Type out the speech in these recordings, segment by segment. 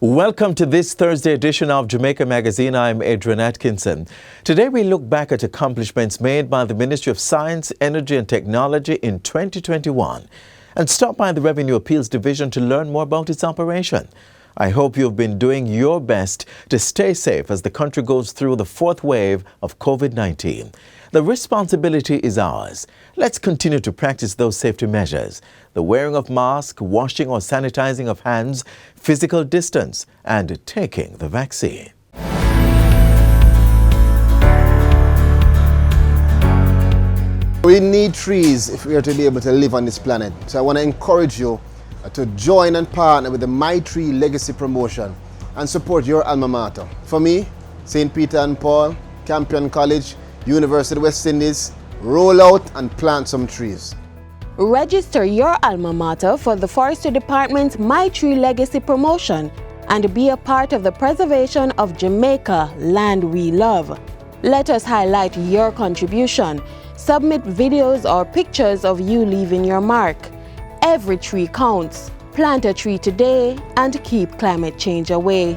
Welcome to this Thursday edition of Jamaica Magazine. I'm Adrian Atkinson. Today we look back at accomplishments made by the Ministry of Science, Energy and Technology in 2021 and stop by the Revenue Appeals Division to learn more about its operation. I hope you've been doing your best to stay safe as the country goes through the fourth wave of COVID-19. The responsibility is ours. Let's continue to practice those safety measures: the wearing of masks, washing or sanitizing of hands, physical distance, and taking the vaccine. We need trees if we are to be able to live on this planet. So I want to encourage you to join and partner with the My Tree Legacy Promotion and support your alma mater. For me, St. Peter and Paul, Campion College, University of West Indies, roll out and plant some trees. Register your alma mater for the Forestry Department's My Tree Legacy Promotion and be a part of the preservation of Jamaica, land we love. Let us highlight your contribution. Submit videos or pictures of you leaving your mark. Every tree counts. Plant a tree today and keep climate change away.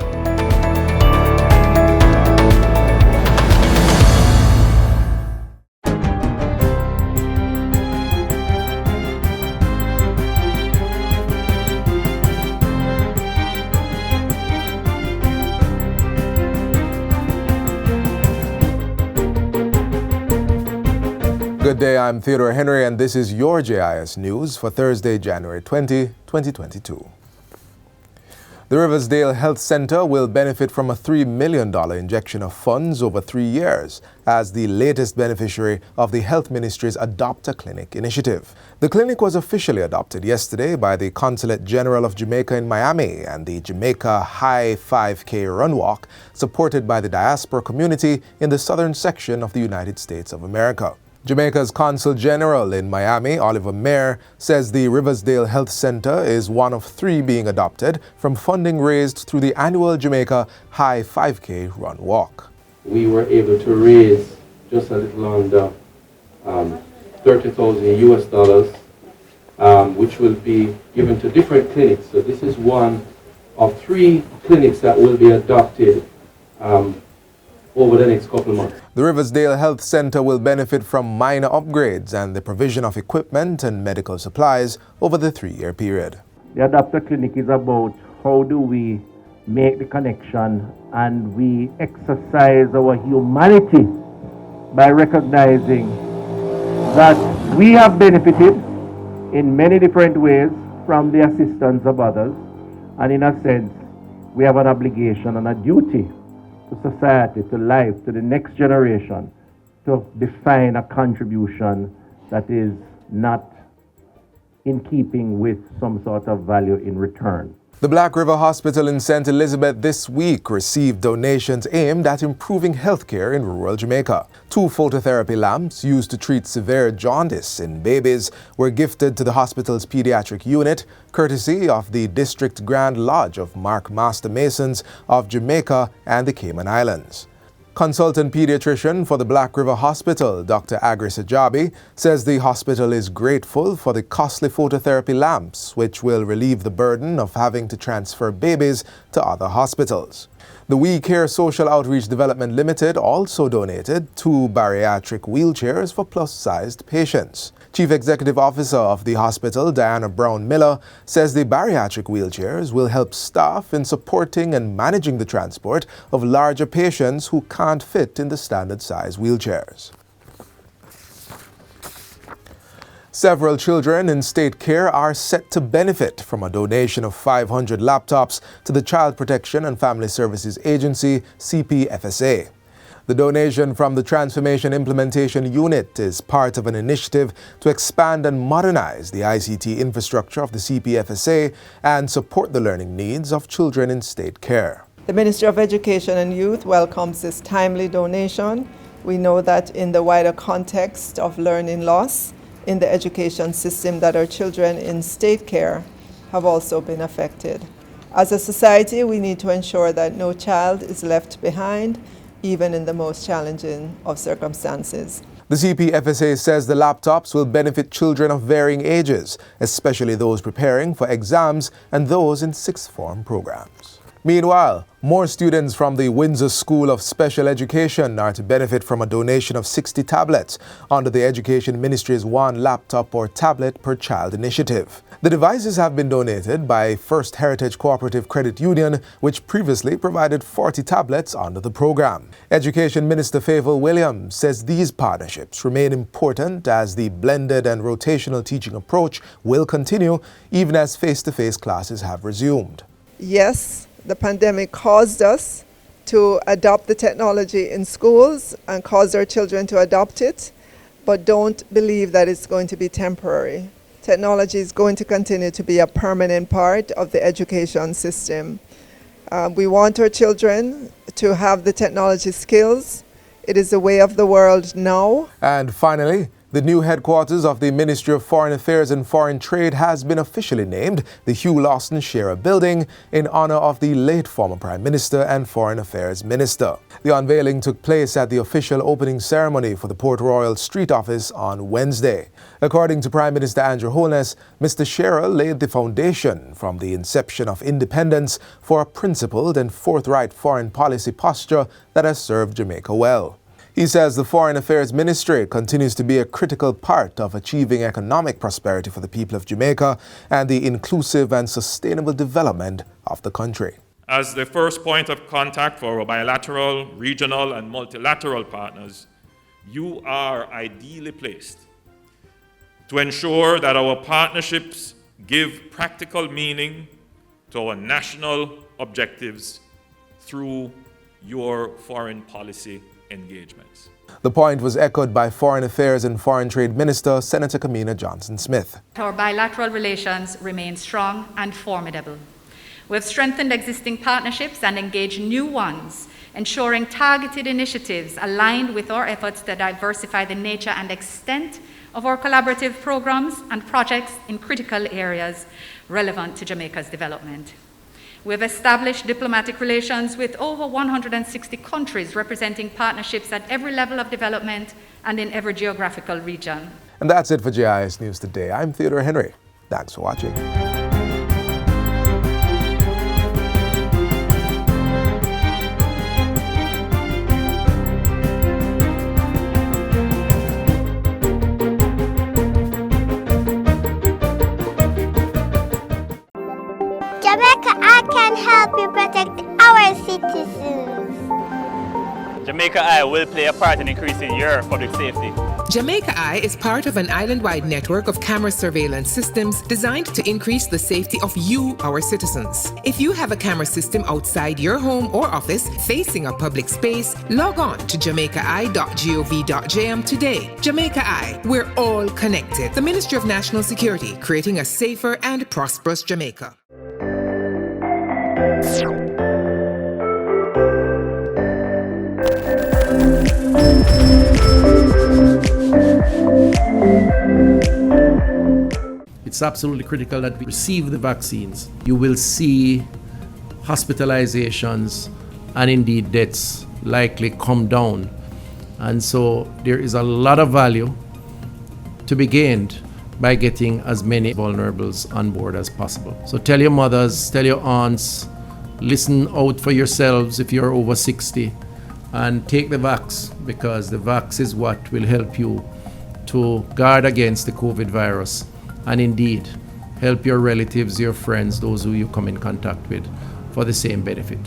Good day, I'm Theodore Henry and this is your JIS News for Thursday, January 20, 2022. The Riversdale Health Center will benefit from a $3 million injection of funds over 3 years as the latest beneficiary of the Health Ministry's Adopt a Clinic initiative. The clinic was officially adopted yesterday by the Consulate General of Jamaica in Miami and the Jamaica High 5K Run Walk, supported by the diaspora community in the southern section of the United States of America. Jamaica's Consul General in Miami, Oliver Mayer, says the Riversdale Health Center is one of 3 being adopted from funding raised through the annual Jamaica High 5K Run Walk. We were able to raise just a little under $30,000 which will be given to different clinics. So this is one of 3 clinics that will be adopted over the next couple of months. The Riversdale Health Center will benefit from minor upgrades and the provision of equipment and medical supplies over the 3-year period. The Adopt a Clinic is about how do we make the connection and we exercise our humanity by recognizing that we have benefited in many different ways from the assistance of others, and in a sense we have an obligation and a duty to society, to life, to the next generation, to define a contribution that is not in keeping with some sort of value in return. The Black River Hospital in St. Elizabeth this week received donations aimed at improving healthcare in rural Jamaica. 2 phototherapy lamps used to treat severe jaundice in babies were gifted to the hospital's pediatric unit, courtesy of the District Grand Lodge of Mark Master Masons of Jamaica and the Cayman Islands. Consultant pediatrician for the Black River Hospital, Dr. Agris Ajabi, says the hospital is grateful for the costly phototherapy lamps, which will relieve the burden of having to transfer babies to other hospitals. The We Care Social Outreach Development Limited also donated 2 bariatric wheelchairs for plus-sized patients. Chief Executive Officer of the hospital, Diana Brown Miller, says the bariatric wheelchairs will help staff in supporting and managing the transport of larger patients who can't fit in the standard size wheelchairs. Several children in state care are set to benefit from a donation of 500 laptops to the Child Protection and Family Services Agency, CPFSA. The donation from the Transformation Implementation Unit is part of an initiative to expand and modernize the ICT infrastructure of the CPFSA and support the learning needs of children in state care. The Ministry of Education and Youth welcomes this timely donation. We know that in the wider context of learning loss in the education system that our children in state care have also been affected. As a society, we need to ensure that no child is left behind, even in the most challenging of circumstances. The CPFSA says the laptops will benefit children of varying ages, especially those preparing for exams and those in sixth form programs. Meanwhile, more students from the Windsor School of Special Education are to benefit from a donation of 60 tablets under the Education Ministry's One Laptop or Tablet per Child initiative. The devices have been donated by First Heritage Cooperative Credit Union, which previously provided 40 tablets under the program. Education Minister Favour Williams says these partnerships remain important as the blended and rotational teaching approach will continue even as face-to-face classes have resumed. Yes, the pandemic caused us to adopt the technology in schools and caused our children to adopt it, but don't believe that it's going to be temporary. Technology is going to continue to be a permanent part of the education system. We want our children to have the technology skills. It is the way of the world now. And finally, the new headquarters of the Ministry of Foreign Affairs and Foreign Trade has been officially named the Hugh Lawson Shearer Building in honor of the late former Prime Minister and Foreign Affairs Minister. The unveiling took place at the official opening ceremony for the Port Royal Street Office on Wednesday. According to Prime Minister Andrew Holness, Mr. Shearer laid the foundation from the inception of independence for a principled and forthright foreign policy posture that has served Jamaica well. He says the Foreign Affairs Ministry continues to be a critical part of achieving economic prosperity for the people of Jamaica and the inclusive and sustainable development of the country. As the first point of contact for our bilateral, regional, and multilateral partners, you are ideally placed to ensure that our partnerships give practical meaning to our national objectives through your foreign policy engagements. The point was echoed by Foreign Affairs and Foreign Trade Minister Senator Kamina Johnson-Smith. Our bilateral relations remain strong and formidable. We've strengthened existing partnerships and engaged new ones, ensuring targeted initiatives aligned with our efforts to diversify the nature and extent of our collaborative programs and projects in critical areas relevant to Jamaica's development. We've established diplomatic relations with over 160 countries representing partnerships at every level of development and in every geographical region. And that's it for JIS News Today. I'm Theodore Henry. Thanks for watching. Jamaica, I can help you protect our citizens. Jamaica Eye will play a part in increasing your public safety. Jamaica Eye is part of an island-wide network of camera surveillance systems designed to increase the safety of you, our citizens. If you have a camera system outside your home or office facing a public space, log on to jamaicaeye.gov.jm today. Jamaica Eye, we're all connected. The Ministry of National Security, creating a safer and prosperous Jamaica. It's absolutely critical that we receive the vaccines. You will see hospitalizations and indeed deaths likely come down. And so there is a lot of value to be gained by getting as many vulnerables on board as possible. So tell your mothers, tell your aunts, listen out for yourselves if you're over 60, and take the vax, because the vax is what will help you to guard against the COVID virus and indeed help your relatives, your friends, those who you come in contact with for the same benefit.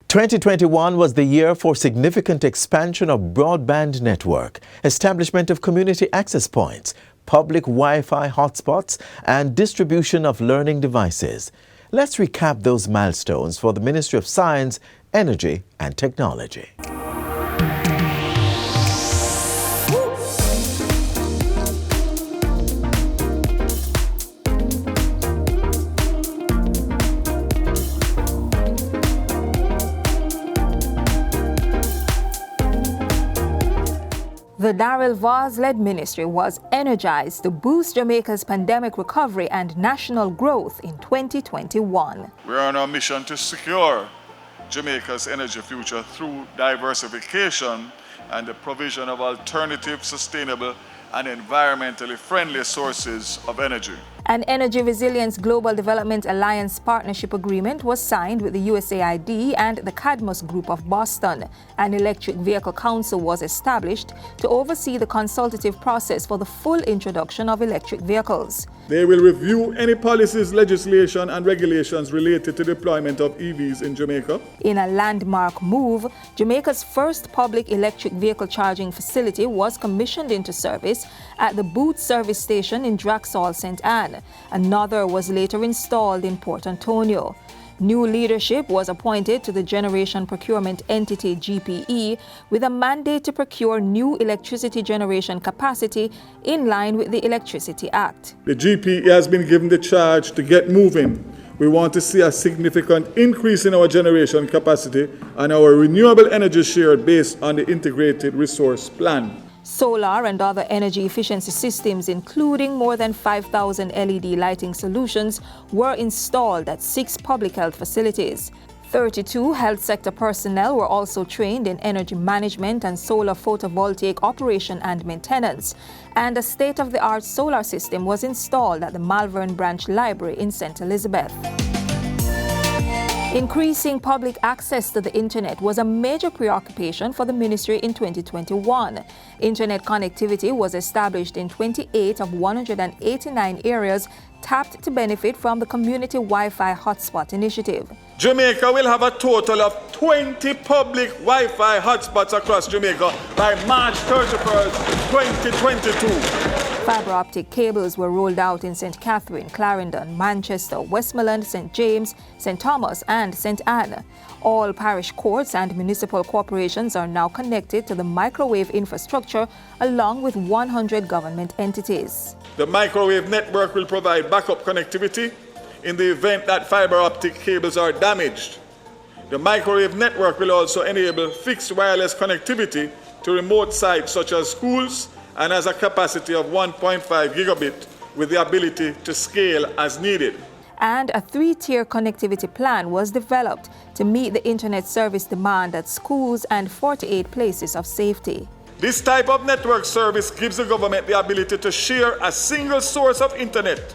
"2021 was the year for significant expansion of broadband network, establishment of community access points, public Wi-Fi hotspots, and distribution of learning devices. Let's recap those milestones for the Ministry of Science, Energy and Technology. The Darrell Vaz-led ministry was energized to boost Jamaica's pandemic recovery and national growth in 2021. We're on our mission to secure Jamaica's energy future through diversification and the provision of alternative, sustainable, and environmentally friendly sources of energy. An Energy Resilience Global Development Alliance partnership agreement was signed with the USAID and the Cadmus Group of Boston. An electric vehicle council was established to oversee the consultative process for the full introduction of electric vehicles. They will review any policies, legislation, and regulations related to deployment of EVs in Jamaica. In a landmark move, Jamaica's first public electric vehicle charging facility was commissioned into service at the Booth service station in Draxall, St. Anne. Another was later installed in Port Antonio. New leadership was appointed to the Generation Procurement Entity GPE with a mandate to procure new electricity generation capacity in line with the Electricity Act. The GPE has been given the charge to get moving. We want to see a significant increase in our generation capacity and our renewable energy share based on the Integrated Resource Plan. Solar and other energy efficiency systems, including more than 5,000 LED lighting solutions, were installed at 6 public health facilities. 32 health sector personnel were also trained in energy management and solar photovoltaic operation and maintenance, and a state-of-the-art solar system was installed at the Malvern Branch Library in St. Elizabeth. Increasing public access to the Internet was a major preoccupation for the ministry in 2021. Internet connectivity was established in 28 of 189 areas tapped to benefit from the Community Wi-Fi Hotspot Initiative. Jamaica will have a total of 20 public Wi-Fi hotspots across Jamaica by March 31st, 2022. Fiber optic cables were rolled out in St. Catherine, Clarendon, Manchester, Westmoreland, St. James, St. Thomas, and St. Anne. All parish courts and municipal corporations are now connected to the microwave infrastructure along with 100 government entities. The microwave network will provide backup connectivity in the event that fiber optic cables are damaged. The microwave network will also enable fixed wireless connectivity to remote sites such as schools and has a capacity of 1.5 gigabit with the ability to scale as needed. And a 3-tier connectivity plan was developed to meet the internet service demand at schools and 48 places of safety. This type of network service gives the government the ability to share a single source of internet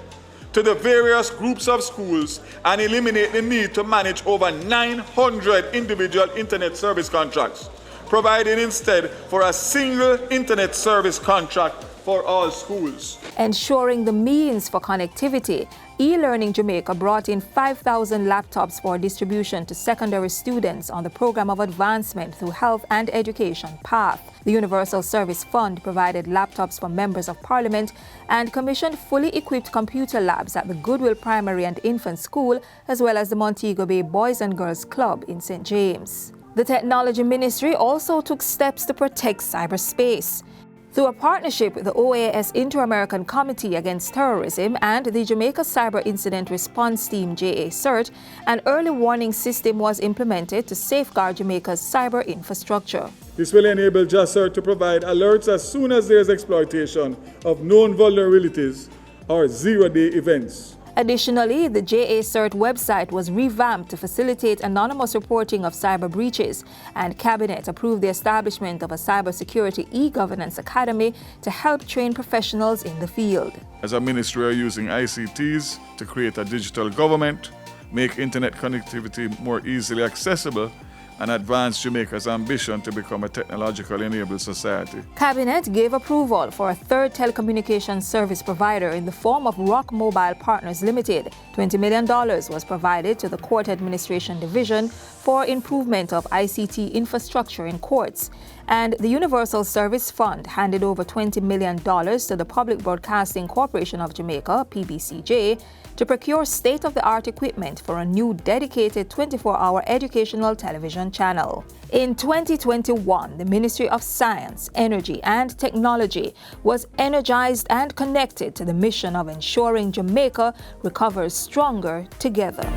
to the various groups of schools and eliminate the need to manage over 900 individual internet service contracts, providing instead for a single internet service contract for all schools. Ensuring the means for connectivity, eLearning Jamaica brought in 5,000 laptops for distribution to secondary students on the Program of Advancement through Health and Education PATH. The Universal Service Fund provided laptops for members of Parliament and commissioned fully equipped computer labs at the Goodwill Primary and Infant School, as well as the Montego Bay Boys and Girls Club in St. James. The Technology Ministry also took steps to protect cyberspace. Through a partnership with the OAS Inter-American Committee Against Terrorism and the Jamaica Cyber Incident Response Team JA-CERT, an early warning system was implemented to safeguard Jamaica's cyber infrastructure. This will enable JA-CERT to provide alerts as soon as there is exploitation of known vulnerabilities or zero-day events. Additionally, the JA-CERT website was revamped to facilitate anonymous reporting of cyber breaches, and Cabinet approved the establishment of a cybersecurity e-governance academy to help train professionals in the field. As a ministry, we are using ICTs to create a digital government, make internet connectivity more easily accessible, and advance Jamaica's ambition to become a technologically enabled society. Cabinet gave approval for a third telecommunications service provider in the form of Rock Mobile Partners Limited. $20 million was provided to the Court Administration Division for improvement of ICT infrastructure in courts. And the Universal Service Fund handed over $20 million to the Public Broadcasting Corporation of Jamaica, PBCJ, to procure state-of-the-art equipment for a new dedicated 24-hour educational television channel. In 2021, the Ministry of Science, Energy and Technology was energized and connected to the mission of ensuring Jamaica recovers stronger together.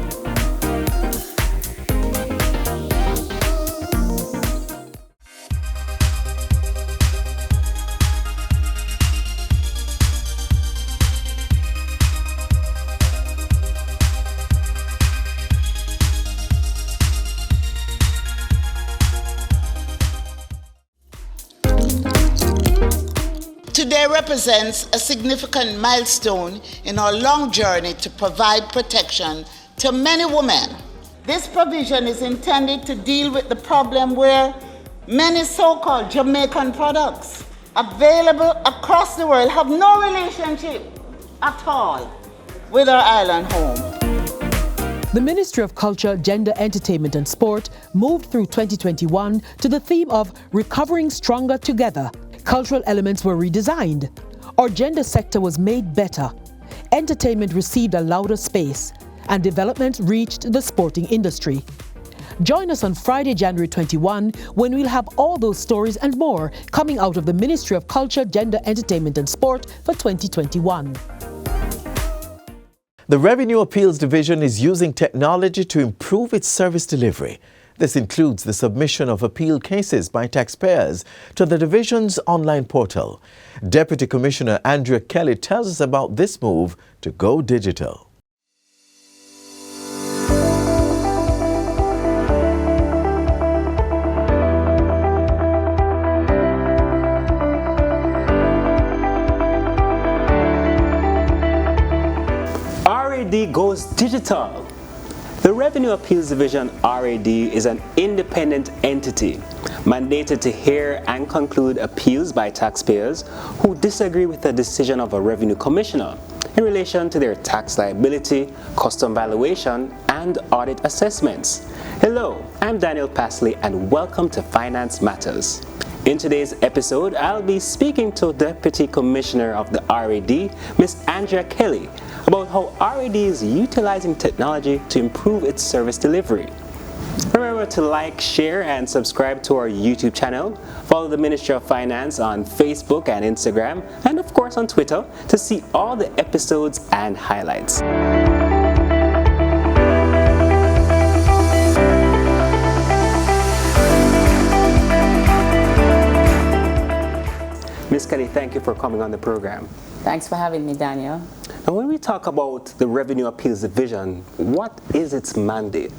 represents a significant milestone in our long journey to provide protection to many women. This provision is intended to deal with the problem where many so-called Jamaican products available across the world have no relationship at all with our island home. The Ministry of Culture, Gender, Entertainment and Sport moved through 2021 to the theme of Recovering Stronger Together. Cultural elements were redesigned. Our gender sector was made better. Entertainment received a louder space, and development reached the sporting industry. Join us on Friday, January 21, when we'll have all those stories and more coming out of the Ministry of Culture, Gender, Entertainment and Sport for 2021. The Revenue Appeals Division is using technology to improve its service delivery. This includes the submission of appeal cases by taxpayers to the division's online portal. Deputy Commissioner Andrea Kelly tells us about this move to go digital. RAD goes digital. The Revenue Appeals Division RAD is an independent entity mandated to hear and conclude appeals by taxpayers who disagree with the decision of a revenue commissioner in relation to their tax liability, custom valuation, and audit assessments. Hello, I'm Daniel Pasley and welcome to Finance Matters. In today's episode, I'll be speaking to Deputy Commissioner of the RAD, Ms. Andrea Kelly, about how RAD is utilizing technology to improve its service delivery. Remember to like, share, and subscribe to our YouTube channel. Follow the Ministry of Finance on Facebook and Instagram, and of course on Twitter to see all the episodes and highlights. Ms. Kelly, thank you for coming on the program. Thanks for having me, Daniel. Now, when we talk about the Revenue Appeals Division, what is its mandate?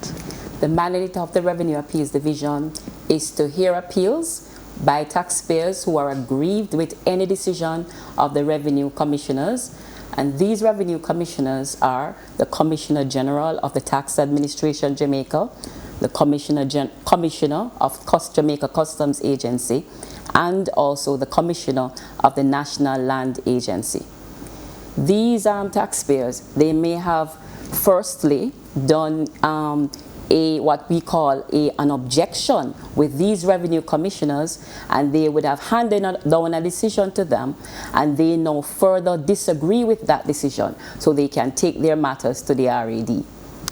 The mandate of the Revenue Appeals Division is to hear appeals by taxpayers who are aggrieved with any decision of the Revenue Commissioners. And these Revenue Commissioners are the Commissioner General of the Tax Administration Jamaica, the Commissioner of Jamaica Customs Agency, and also the Commissioner of the National Land Agency. These taxpayers, they may have firstly done what we call an objection with these revenue commissioners, and they would have handed down a decision to them, and they now further disagree with that decision, so they can take their matters to the RAD.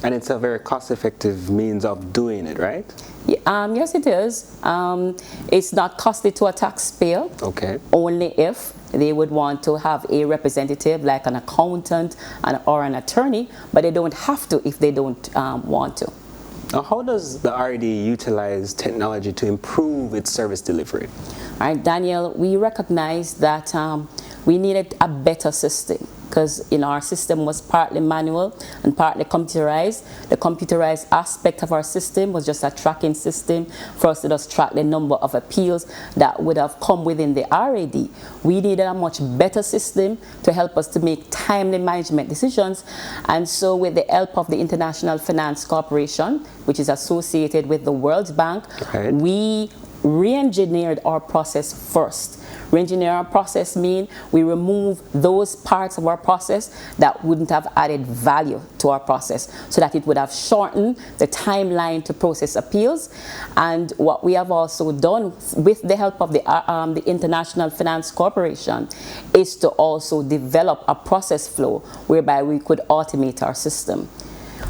And it's a very cost-effective means of doing it, right? Yes, it is. It's not costly to a taxpayer, okay, only if they would want to have a representative like an accountant or an attorney, but they don't have to if they don't want to. Now, how does the RAD utilize technology to improve its service delivery? All right, Daniel, we recognize that we needed a better system, because our system was partly manual and partly computerized. The computerized aspect of our system was just a tracking system for us to just track the number of appeals that would have come within the RAD. We needed a much better system to help us to make timely management decisions. And so with the help of the International Finance Corporation, which is associated with the World Bank, we re-engineered our process first. Re-engineer our process means we remove those parts of our process that wouldn't have added value to our process, so that it would have shortened the timeline to process appeals. And what we have also done with the help of the International Finance Corporation is to also develop a process flow whereby we could automate our system.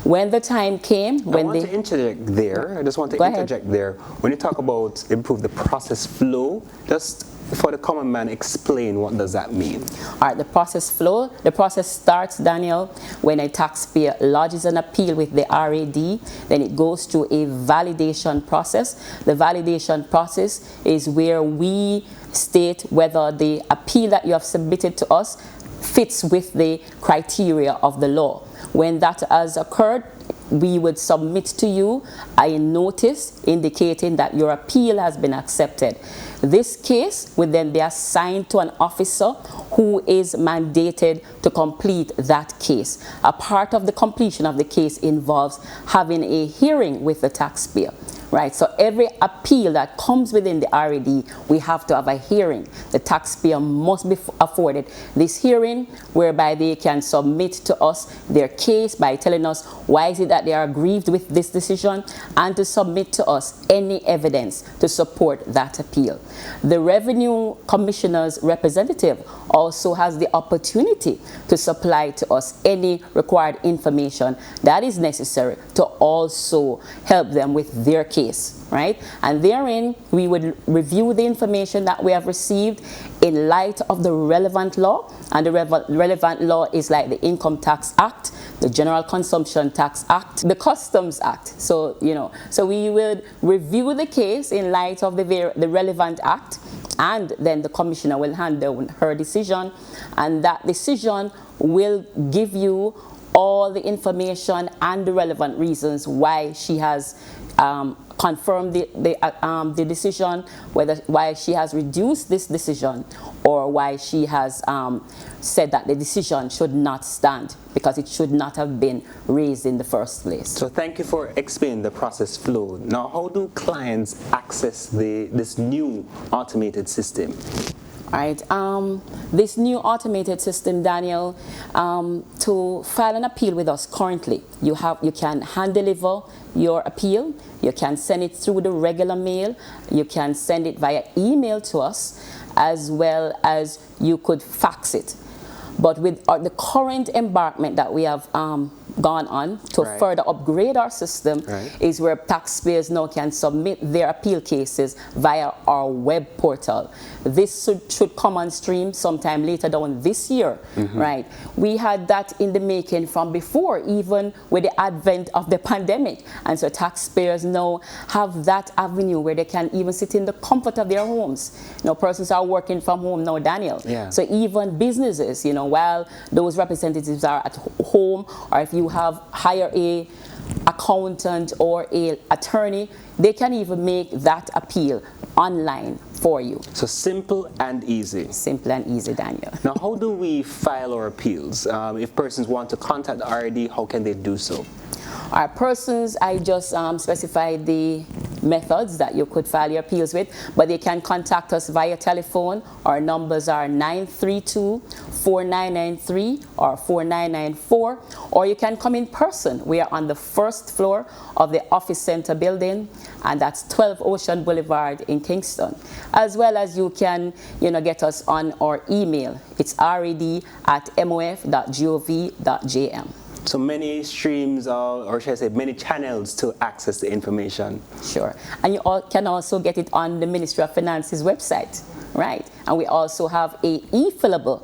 When the time came, I want to interject there. I just want to interject there. When you talk about improve the process flow, just for the common man, explain what does that mean? All right, the process flow. The process starts, Daniel, when a taxpayer lodges an appeal with the RAD, then it goes through a validation process. The validation process is where we state whether the appeal that you have submitted to us fits with the criteria of the law. When that has occurred, we would submit to you a notice indicating that your appeal has been accepted. This case will then be assigned to an officer who is mandated to complete that case. A part of the completion of the case involves having a hearing with the taxpayer. Right, so every appeal that comes within the RAD, we have to have a hearing. The taxpayer must be afforded this hearing whereby they can submit to us their case by telling us why is it that they are aggrieved with this decision, and to submit to us any evidence to support that appeal. The Revenue Commissioner's representative also has the opportunity to supply to us any required information that is necessary to also help them with their case. Right? And therein, we would review the information that we have received in light of the relevant law, and the relevant law is like the Income Tax Act, the General Consumption Tax Act, the Customs Act. So, so we would review the case in light of the relevant act, and then the Commissioner will hand down her decision, and that decision will give you all the information and the relevant reasons why she has confirmed the decision, why she has reduced this decision, or why she has said that the decision should not stand because it should not have been raised in the first place. So thank you for explaining the process flow. Now, how do clients access this new automated system? All right, this new automated system, Daniel, to file an appeal with us currently, you can hand deliver your appeal, you can send it through the regular mail, you can send it via email to us, as well as you could fax it. But with the current embarkment that we have gone on to further upgrade our system is where taxpayers now can submit their appeal cases via our web portal. This should come on stream sometime later down this year, right? We had that in the making from before, even with the advent of the pandemic. And so taxpayers now have that avenue where they can even sit in the comfort of their homes. Persons are working from home now, Daniel. So even businesses, while those representatives are at home, or if you hire a accountant or a attorney, they can even make that appeal online for you. So simple and easy. Simple and easy, Daniel. Now, how do we file our appeals? If persons want to contact the RAD, how can they do so? Our persons, I just specified the methods that you could file your appeals with, but they can contact us via telephone. Our numbers are 932-4993 or 4994, or you can come in person. We are on the first floor of the Office Center building, and that's 12 Ocean Boulevard in Kingston. As well as you can, get us on our email. It's rad@mof.gov.jm. So many streams, or should I say many channels to access the information. Sure. And you can also get it on the Ministry of Finance's website, right? And we also have a e-fillable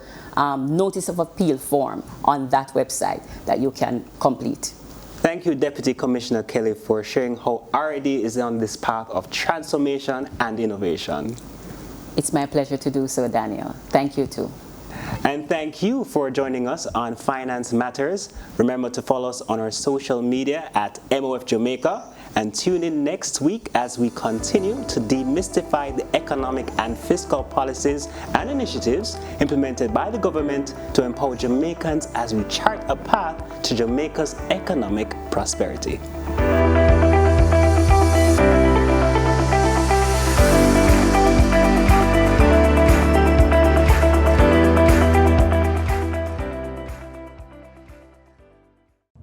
notice of appeal form on that website that you can complete. Thank you, Deputy Commissioner Kelly, for sharing how RAD is on this path of transformation and innovation. It's my pleasure to do so, Daniel. Thank you too. And thank you for joining us on Finance Matters. Remember to follow us on our social media at MOF Jamaica, and tune in next week as we continue to demystify the economic and fiscal policies and initiatives implemented by the government to empower Jamaicans as we chart a path to Jamaica's economic prosperity.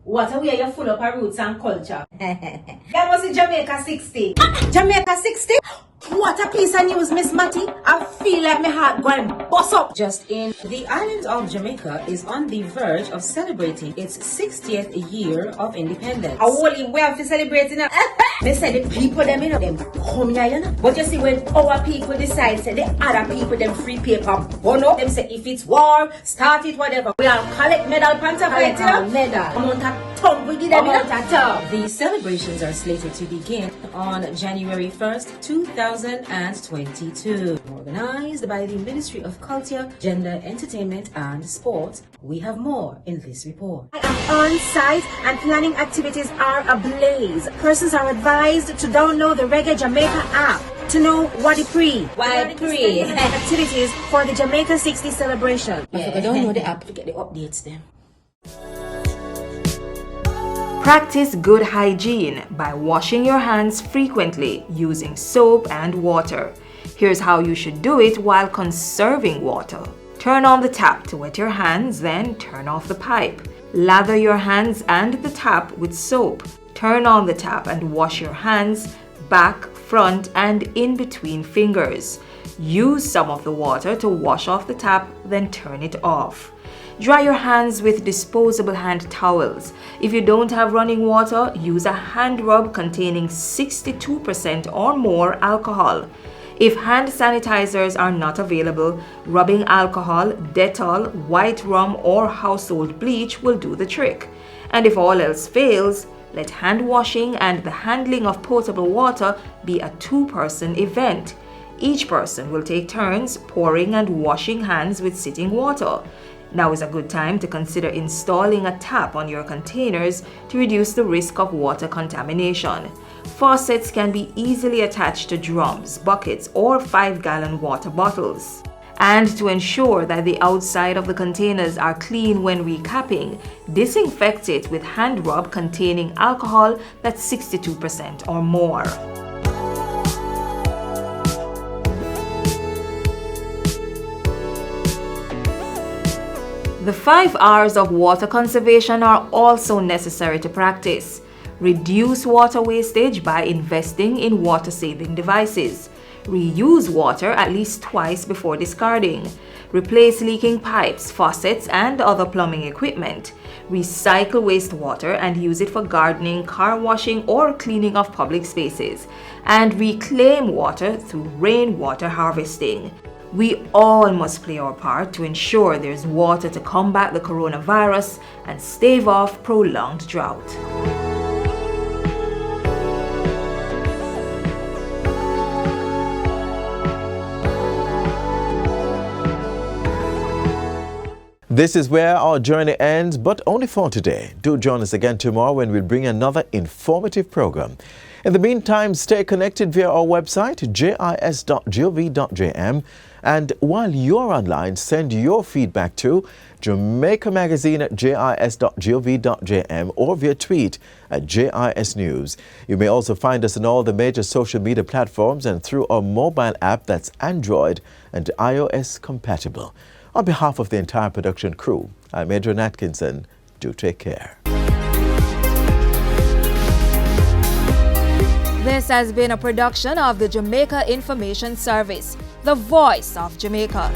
What a way you're full of our roots and culture. That was in Jamaica 60. Jamaica 60? What a piece of news, Miss Matty. I feel like my heart going bust up. Just in, the island of Jamaica is on the verge of celebrating its 60th year of independence. A whole way of celebrating it. They say the people them, them come here, But you see, when our people decide, say the other people them free paper, them say if it's war, start it, whatever. We all collect medal, panta, medal. Amount of tongue we give them, The celebrations are slated to begin on January 1st, 2022. Organized by the Ministry of Culture, Gender, Entertainment and Sport. We have more in this report. I am on site and planning activities are ablaze. Persons are advised to download the Reggae Jamaica app. to know what it pre. Why pre? Activities for the Jamaica 60 celebration. Yeah. I don't know the app to get the updates then. Practice good hygiene by washing your hands frequently using soap and water. Here's how you should do it while conserving water. Turn on the tap to wet your hands, then turn off the pipe. Lather your hands and the tap with soap. Turn on the tap and wash your hands, back, front, and in between fingers. Use some of the water to wash off the tap, then turn it off. Dry your hands with disposable hand towels. If you don't have running water, use a hand rub containing 62% or more alcohol. If hand sanitizers are not available, rubbing alcohol, Dettol, white rum, or household bleach will do the trick. And if all else fails, let hand washing and the handling of potable water be a two-person event. Each person will take turns pouring and washing hands with sitting water. Now is a good time to consider installing a tap on your containers to reduce the risk of water contamination. Faucets can be easily attached to drums, buckets, or 5-gallon water bottles. And to ensure that the outside of the containers are clean when recapping, disinfect it with hand rub containing alcohol that's 62% or more. The 5 R's of water conservation are also necessary to practice. Reduce water wastage by investing in water-saving devices. Reuse water at least twice before discarding. Replace leaking pipes, faucets, and other plumbing equipment. Recycle wastewater and use it for gardening, car washing, or cleaning of public spaces. And reclaim water through rainwater harvesting. We all must play our part to ensure there's water to combat the coronavirus and stave off prolonged drought. This is where our journey ends, but only for today. Do join us again tomorrow when we'll bring another informative program. In the meantime, stay connected via our website, jis.gov.jm. And while you're online, send your feedback to Jamaica Magazine at jis.gov.jm or via tweet at JIS News. You may also find us on all the major social media platforms and through our mobile app that's Android and iOS compatible. On behalf of the entire production crew, I'm Adrian Atkinson. Do take care. This has been a production of the Jamaica Information Service, the voice of Jamaica.